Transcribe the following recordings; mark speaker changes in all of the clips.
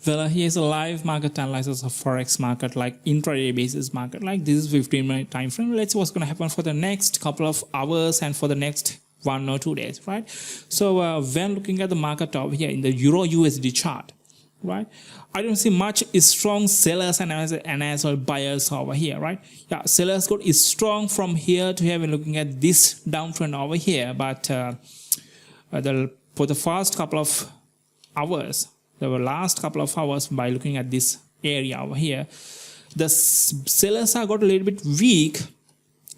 Speaker 1: Well, here's a live market analysis of Forex market, like intraday basis market. Like this is 15-minute time frame. Let's see what's going to happen for the next couple of hours and for the next 1 or 2 days, right? So when looking at the market over here in the Euro USD chart, right, I don't see much strong sellers and as well buyers over here, right? Yeah, sellers got is strong from here to here when looking at this downtrend over here, but for the first couple of hours, the last couple of hours, by looking at this area over here, the sellers are got a little bit weak,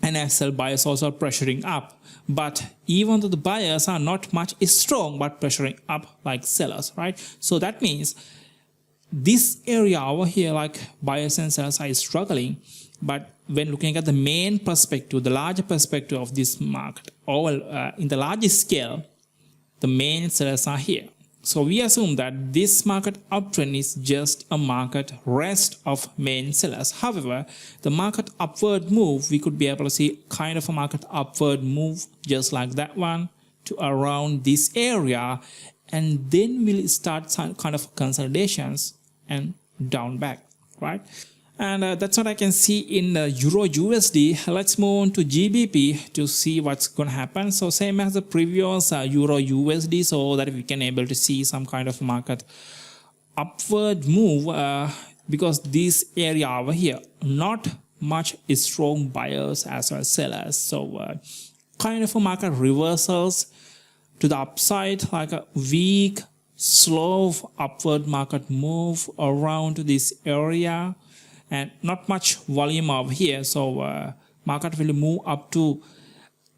Speaker 1: and as well buyers also pressuring up. But even though the buyers are not much strong, but pressuring up like sellers, right? So that means this area over here, like buyers and sellers are struggling. But when looking at the main perspective, the larger perspective of this market, or in the largest scale, the main sellers are here. So we assume that this market uptrend is just a market rest of main sellers. However, the market upward move, we could be able to see kind of a market upward move just like that one to around this area, and then we'll start some kind of consolidations and down back, right? And that's what I can see in the Euro USD. Let's move on to GBP to see what's going to happen. So same as the previous Euro USD, so that we can able to see some kind of market upward move because this area over here, not much strong buyers as well as sellers. So kind of a market reversals to the upside, like a weak, slow upward market move around this area. And not much volume over here, so market will move up to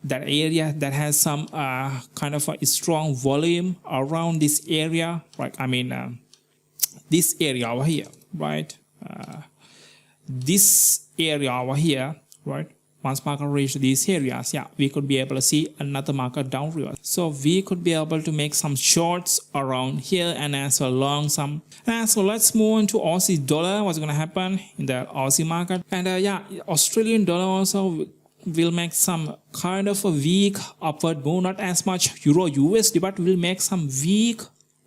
Speaker 1: that area that has some kind of a strong volume around this area, right? I mean this area over here, right? This area over here, right? Once market reach these areas, yeah, we could be able to see another market down reverse. So we could be able to make some shorts around here and as well long some. And so let's move on to Aussie dollar. What's going to happen in the Aussie market? And yeah, Australian dollar also will make some kind of a weak upward move, not as much Euro USD, but will make some weak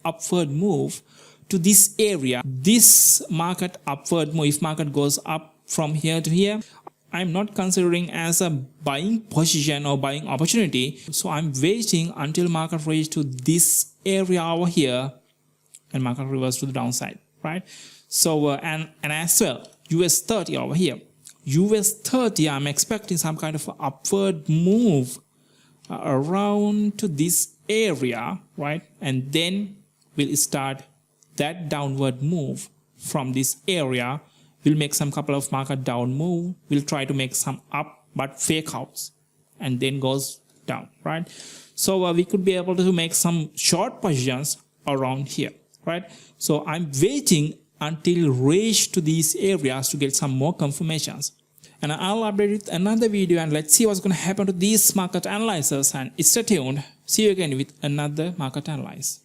Speaker 1: upward move to this area. This market upward move, if market goes up from here to here, I'm not considering as a buying position or buying opportunity. So I'm waiting until market reach to this area over here and market reverse to the downside, right? So and as well US30 over here, US30, I'm expecting some kind of upward move around to this area, right? And then we'll start that downward move from this area. We'll make some couple of market down move. We'll try to make some up, but fake outs, and then goes down, right? So we could be able to make some short positions around here, right? So I'm waiting until reach to these areas to get some more confirmations. And I'll update with another video, and let's see what's going to happen to these market analysis. And stay tuned. See you again with another market analysis.